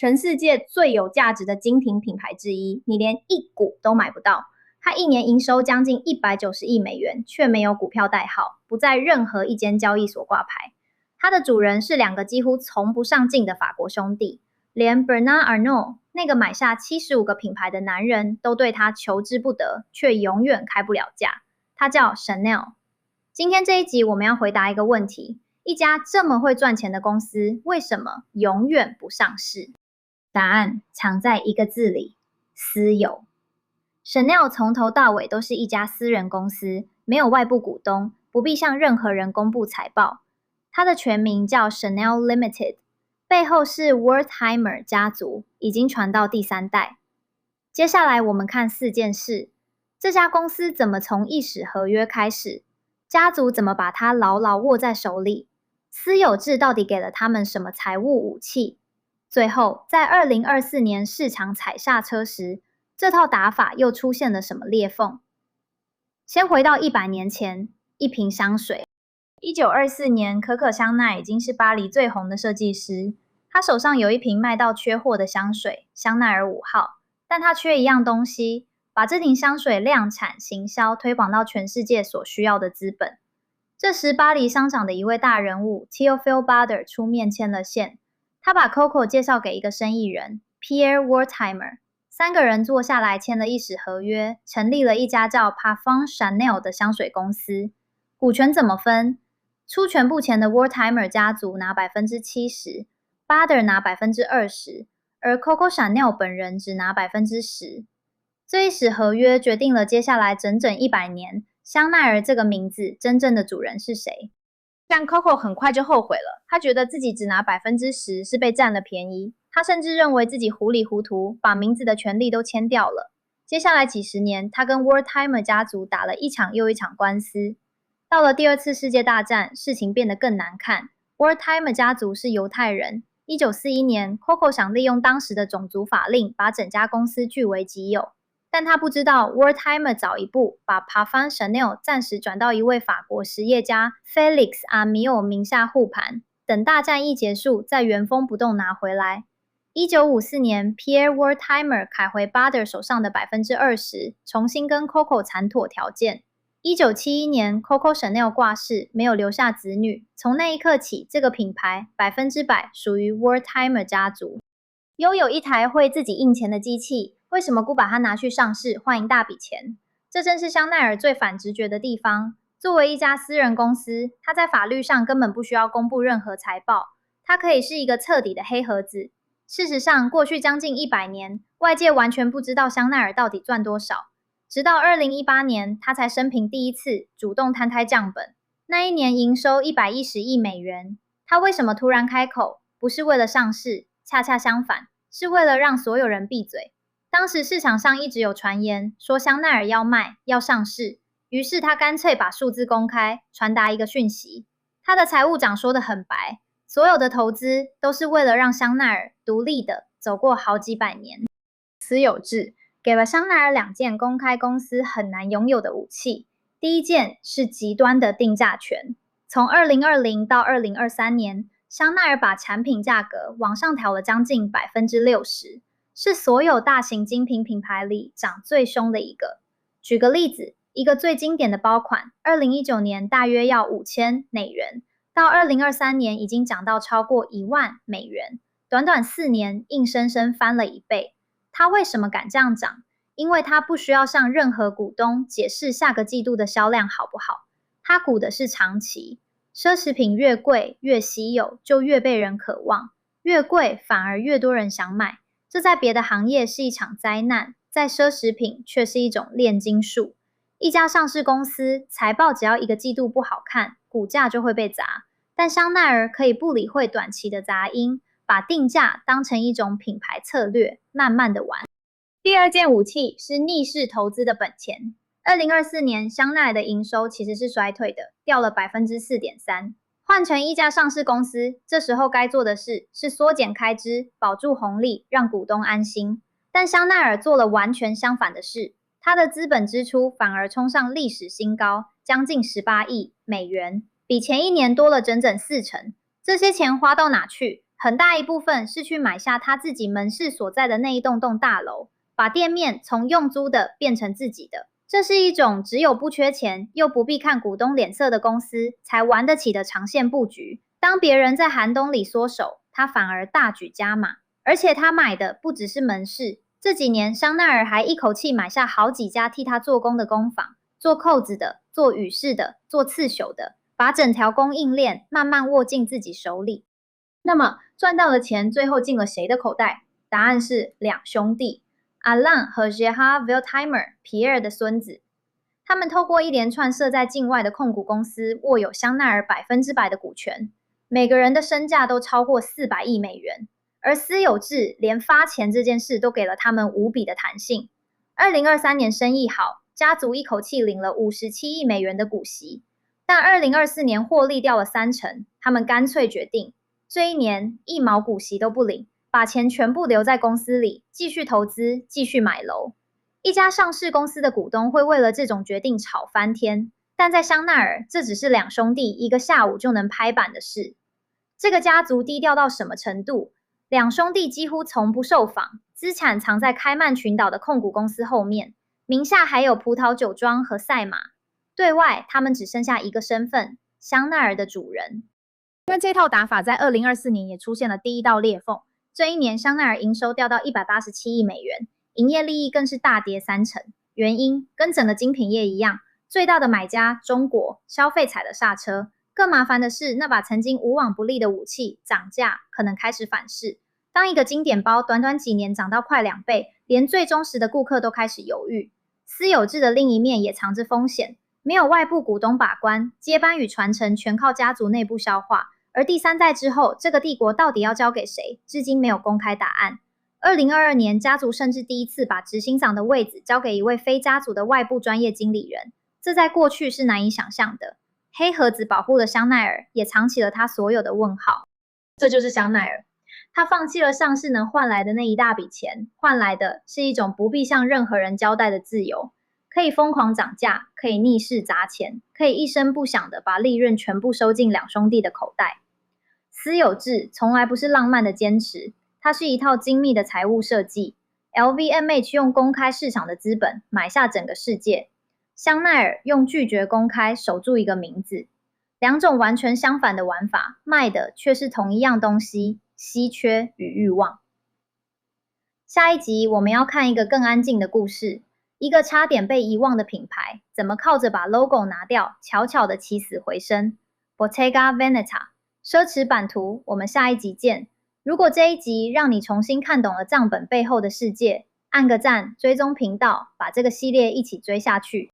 全世界最有价值的精品品牌之一，你连一股都买不到。它一年营收将近190亿美元，却没有股票代号，不在任何一间交易所挂牌。它的主人是两个几乎从不上镜的法国兄弟，连 Bernard Arnault 那个买下75个品牌的男人都对他求之不得，却永远开不了价。他叫 Chanel。今天这一集我们要回答一个问题：一家这么会赚钱的公司，为什么永远不上市？答案藏在一个字里：私有。Chanel 从头到尾都是一家私人公司，没有外部股东，不必向任何人公布财报。它的全名叫 Chanel Limited， 背后是 Wertheimer 家族，已经传到第3代。接下来我们看4件事：这家公司怎么从一纸合约开始？家族怎么把它牢牢握在手里？私有制到底给了他们什么财务武器？最后，在2024年市场踩刹车时，这套打法又出现了什么裂缝？先回到100年前，一瓶香水。1924年，可可香奈已经是巴黎最红的设计师。他手上有一瓶卖到缺货的香水，香奈儿5号，但他缺一样东西，把这瓶香水量产、行销、推广到全世界所需要的资本。这时，巴黎商场的一位大人物 Théophile Bader 出面牵了线。他把 Coco 介绍给一个生意人 Pierre Wertheimer， 3个人坐下来签了一纸合约，成立了一家叫 Parfum Chanel 的香水公司。股权怎么分？出全部钱的 Wertheimer 家族拿 70%， Bader 拿 20%， 而 Coco Chanel 本人只拿 10%。 这一纸合约决定了接下来整整100年，香奈儿这个名字真正的主人是谁。但 Coco 很快就后悔了，他觉得自己只拿 10% 是被占了便宜，他甚至认为自己糊里糊涂，把名字的权利都签掉了。接下来几十年，他跟 Wertheimer 家族打了一场又一场官司。到了第2次世界大战，事情变得更难看。Wertheimer 家族是犹太人。1941年 ，Coco 想利用当时的种族法令，把整家公司据为己有。但他不知道 Wertheimer 早一步把 Parfum Chanel 暂时转到一位法国实业家 Félix Amiot 名下护盘，等大战役结束再原封不动拿回来。1954年 Pierre Wertheimer 凯回 Bader 手上的 20%， 重新跟 Coco 谈妥条件。1971年 Coco Chanel 挂世，没有留下子女，从那一刻起，这个品牌100%属于 Wertheimer 家族。拥有一台会自己印钱的机器，为什么不把它拿去上市换一大笔钱？这正是香奈儿最反直觉的地方。作为一家私人公司，它在法律上根本不需要公布任何财报，它可以是一个彻底的黑盒子。事实上，过去将近100年，外界完全不知道香奈儿到底赚多少。直到2018年，他才生平第一次主动摊开账本。那一年营收110亿美元。他为什么突然开口？不是为了上市，恰恰相反，是为了让所有人闭嘴。当时市场上一直有传言说香奈儿要卖、要上市，于是他干脆把数字公开，传达一个讯息。他的财务长说得很白，所有的投资都是为了让香奈儿独立的走过好几百年。私有制给了香奈儿2件公开公司很难拥有的武器。第一件是极端的定价权。从2020到2023年，香奈儿把产品价格往上调了将近 60%， 是所有大型精品品牌里涨最凶的一个。举个例子，一个最经典的包款，2019年大约要5000美元，到2023年已经涨到超过1万美元，短短4年硬生生翻了1倍。它为什么敢这样涨？因为它不需要向任何股东解释下个季度的销量好不好，它股的是长期。奢侈品越贵越稀有，就越被人渴望，越贵反而越多人想买。这在别的行业是一场灾难，在奢侈品却是一种炼金术。一家上市公司财报只要1个季度不好看，股价就会被砸。但香奈儿可以不理会短期的杂音，把定价当成一种品牌策略，慢慢的玩。第2件武器是逆势投资的本钱。2024年，香奈儿的营收其实是衰退的，掉了 4.3%。换成一家上市公司，这时候该做的事是缩减开支，保住红利，让股东安心。但香奈儿做了完全相反的事，它的资本支出反而冲上历史新高，将近18亿美元，比前一年多了整整40%。这些钱花到哪去？很大一部分是去买下他自己门市所在的那一栋大楼，把店面从用租的变成自己的。这是一种只有不缺钱又不必看股东脸色的公司才玩得起的长线布局。当别人在寒冬里缩手，他反而大举加码。而且他买的不只是门市，这几年香奈儿还一口气买下好几家替他做工的工坊，做扣子的，做羽饰的，做刺绣的，把整条供应链慢慢握进自己手里。那么赚到的钱最后进了谁的口袋？答案是两兄弟，Alain和 Gerard Veltheimer 皮埃尔的孙子。他们透过一连串设在境外的控股公司，握有香奈儿100%的股权，每个人的身价都超过400亿美元。而私有制连发钱这件事都给了他们无比的弹性。2023年生意好，家族一口气领了57亿美元的股息，但2024年获利掉了30%，他们干脆决定这一年1毛股息都不领，把钱全部留在公司里，继续投资，继续买楼。一家上市公司的股东会为了这种决定吵翻天，但在香奈儿，这只是两兄弟一个下午就能拍板的事。这个家族低调到什么程度？两兄弟几乎从不受访，资产藏在开曼群岛的控股公司后面，名下还有葡萄酒庄和赛马。对外，他们只剩下一个身份：香奈儿的主人。因为这套打法在2024年也出现了第一道裂缝。这一年，香奈儿营收掉到187亿美元，营业利益更是大跌30%。原因跟整个精品业一样，最大的买家中国消费踩了刹车。更麻烦的是，那把曾经无往不利的武器涨价，可能开始反噬。当一个经典包短短几年涨到快2倍，连最忠实的顾客都开始犹豫。私有制的另一面也藏着风险，没有外部股东把关，接班与传承全靠家族内部消化。而第3代之后，这个帝国到底要交给谁，至今没有公开答案。2022年，家族甚至第一次把执行长的位子交给一位非家族的外部专业经理人，这在过去是难以想象的。黑盒子保护了香奈儿，也藏起了他所有的问号。这就是香奈儿，他放弃了上市能换来的那一大笔钱，换来的是一种不必向任何人交代的自由，可以疯狂涨价，可以逆势砸钱，可以一声不响的把利润全部收进两兄弟的口袋。私有制从来不是浪漫的坚持，它是一套精密的财务设计。LVMH 用公开市场的资本买下整个世界，香奈儿用拒绝公开守住一个名字。两种完全相反的玩法，卖的却是同一样东西：稀缺与欲望。下一集我们要看一个更安静的故事，一个差点被遗忘的品牌，怎么靠着把 logo 拿掉，悄悄的起死回生。Bottega Veneta 奢侈版图，我们下一集见。如果这一集让你重新看懂了账本背后的世界，按个赞，追踪频道，把这个系列一起追下去。